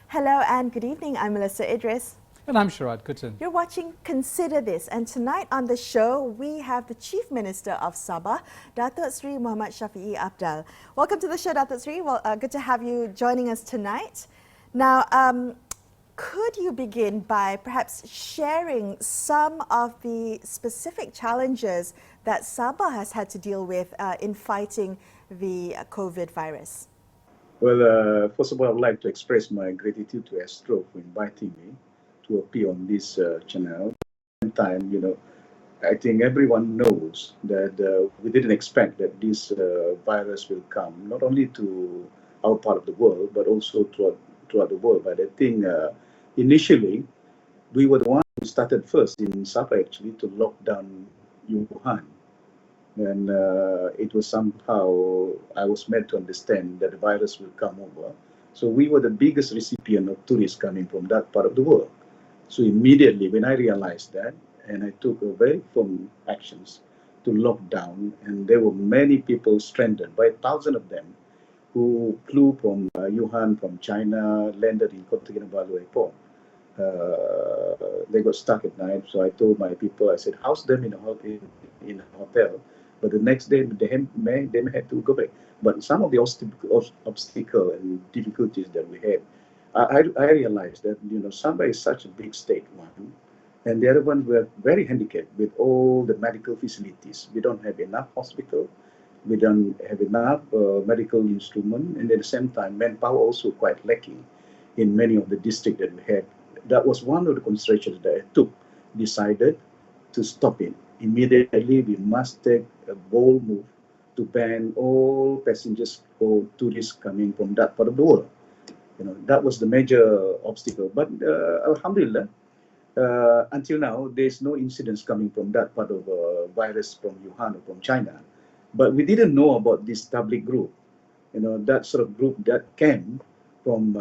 Hello and good evening. I'm Melisa Idris. And I'm Sharaad Kuttan. You're watching Consider This, and tonight on the show we have the Chief Minister of Sabah, Datuk Seri Shafie Apdal. Welcome to the show, Datuk Seri. Well, good to have you joining us tonight. Now, could you begin by perhaps sharing some of the specific challenges that Sabah has had to deal with in fighting the COVID virus? Well, first of all, I would like to express my gratitude to Astro for inviting me to appear on this channel. At the same time, I think everyone knows that we didn't expect that this virus will come, not only to our part of the world, but also throughout the world. But I think initially, we were the ones who started first in Sabah actually to lock down Wuhan. And it was somehow, I was made to understand that the virus will come over. So we were the biggest recipient of tourists coming from that part of the world. So immediately when I realized that, and I took a very firm actions to lock down, and there were many people stranded, by thousands of them, who flew from Wuhan, from China, landed in Kuttan airport. They got stuck at night, so I told my people, I said, house them in a hotel. But the next day, they may have to go back. But some of the obstacle and difficulties that we had, I realized that Sabah is such a big state, one, and the other one we're very handicapped with all the medical facilities. We don't have enough hospital, we don't have enough medical instrument, and at the same time, manpower also quite lacking in many of the districts that we had. That was one of the considerations that I took, decided to stop it. Immediately, we must take a bold move to ban all passengers or tourists coming from that part of the world. That was the major obstacle. But Alhamdulillah, until now, there's no incidents coming from that part of virus from Wuhan or from China. But we didn't know about this public group, that sort of group that came from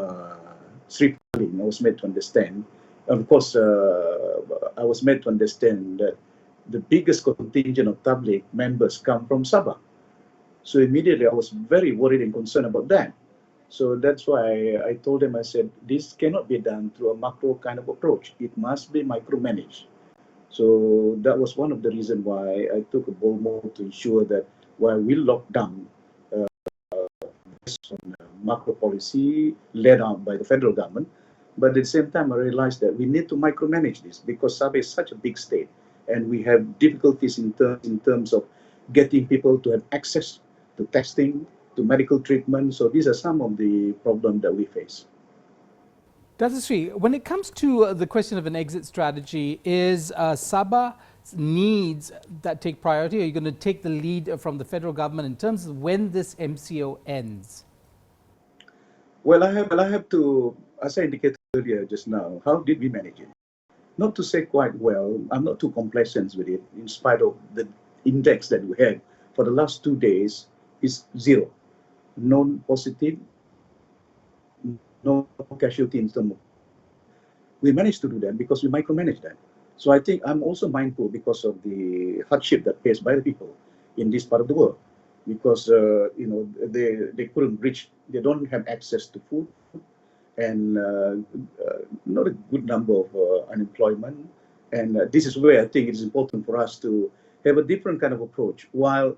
Sri Lanka. I was made to understand. Of course, I was made to understand that the biggest contingent of public members come from Sabah. So immediately I was very worried and concerned about that. So that's why I told them, I said, this cannot be done through a macro kind of approach. It must be micromanaged. So that was one of the reasons why I took a bold move to ensure that while we lock down based on macro policy led out by the federal government, but at the same time I realized that we need to micromanage this because Sabah is such a big state. And we have difficulties in terms of getting people to have access to testing, to medical treatment. So these are some of the problems that we face. Datuk Seri, when it comes to the question of an exit strategy, is Sabah's needs that take priority? Are you going to take the lead from the federal government in terms of when this MCO ends? Well, I have to, as I indicated earlier just now, how did we manage it? Not to say quite well, I'm not too complacent with it, in spite of the index that we had for the last 2 days is zero. No positive, no casualty in terms of. We managed to do that because we micromanaged that. So I think I'm also mindful because of the hardship that faced by the people in this part of the world. Because, they couldn't reach, they don't have access to food, and not a good number of unemployment. And this is where I think it is important for us to have a different kind of approach. While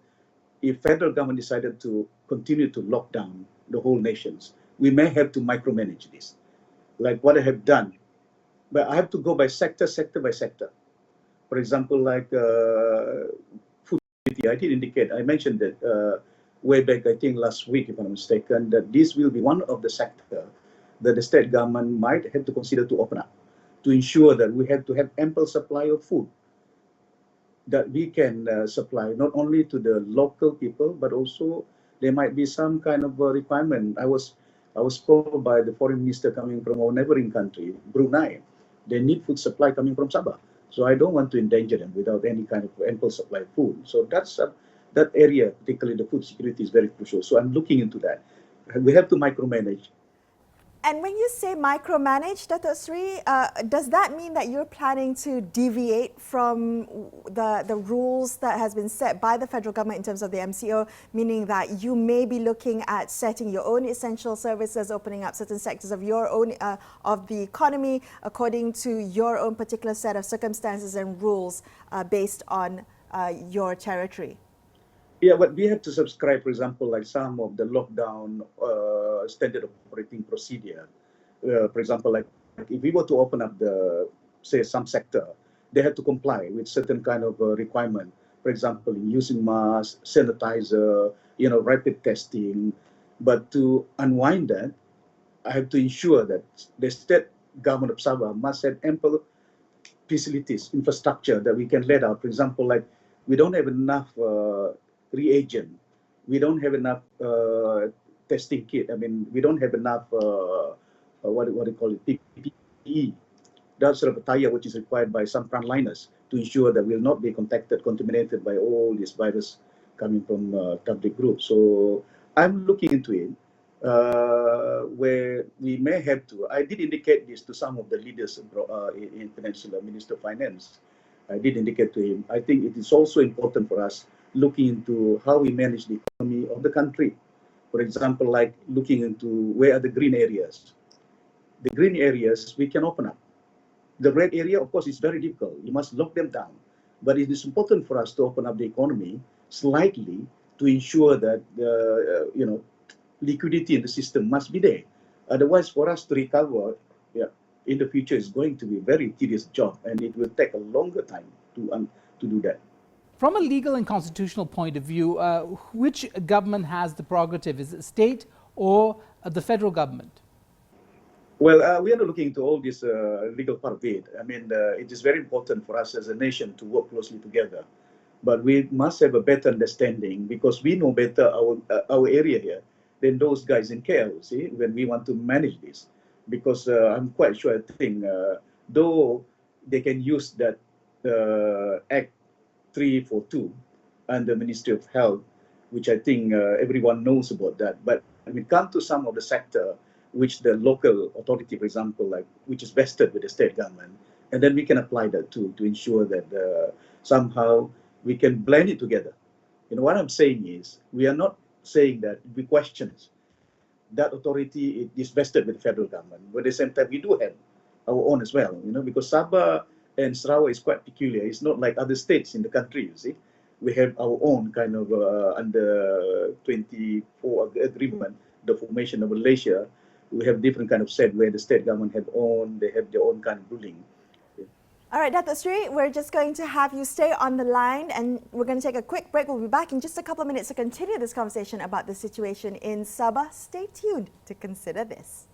if federal government decided to continue to lock down the whole nations, we may have to micromanage this, like what I have done. But I have to go by sector by sector. For example, like food security, I did indicate, I mentioned that way back, I think last week, if I'm not mistaken, that this will be one of the sectors that the state government might have to consider to open up, to ensure that we have to have ample supply of food that we can supply not only to the local people, but also there might be some kind of requirement. I was told by the foreign minister coming from our neighboring country, Brunei, they need food supply coming from Sabah. So I don't want to endanger them without any kind of ample supply of food. So that's that area, particularly the food security, is very crucial. So I'm looking into that. We have to micromanage. And when you say micromanage, Datuk Seri, does that mean that you're planning to deviate from the rules that has been set by the federal government in terms of the MCO, meaning that you may be looking at setting your own essential services, opening up certain sectors of your own of the economy according to your own particular set of circumstances and rules based on your territory? Yeah, but we have to subscribe, for example, like some of the lockdown standard operating procedure. For example, like if we were to open up the, say, some sector, they have to comply with certain kind of requirement. For example, in using masks, sanitizer, rapid testing. But to unwind that, I have to ensure that the state government of Sabah must have ample facilities, infrastructure that we can let out. For example, like we don't have enough reagent, we don't have enough testing kit. I mean, we don't have enough what do you call it, PPE. That sort of attire which is required by some frontliners to ensure that we'll not be contaminated by all this virus coming from public groups. So I'm looking into it. Where we may have to. I did indicate this to some of the leaders in Peninsula, Minister of Finance. I did indicate to him, I think it is also important for us looking into how we manage the economy of the country. For example, like looking into where are the green areas. The green areas we can open up. The red area, of course, is very difficult. You must lock them down. But it is important for us to open up the economy slightly to ensure that, liquidity in the system must be there. Otherwise, for us to recover in the future is going to be a very tedious job, and it will take a longer time to do that. From a legal and constitutional point of view, which government has the prerogative? Is it state or the federal government? Well, we are looking into all this legal part of it. I mean, it is very important for us as a nation to work closely together. But we must have a better understanding because we know better our area here than those guys in KL, see, when we want to manage this. Because I'm quite sure, I think, though they can use that Act 342 under Ministry of Health, which I think everyone knows about that. But when it comes to some of the sector, which the local authority, for example, like which is vested with the state government, and then we can apply that to ensure that somehow we can blend it together. What I'm saying is, we are not saying that we question that authority is vested with the federal government, but at the same time, we do have our own as well, because Sabah and Sarawak is quite peculiar. It's not like other states in the country, you see. We have our own kind of under 24 agreement, the formation of Malaysia, we have different kind of set where the state government they have their own kind of ruling. All right, Datuk Seri, we're just going to have you stay on the line and we're going to take a quick break. We'll be back in just a couple of minutes to continue this conversation about the situation in Sabah. Stay tuned to consider this.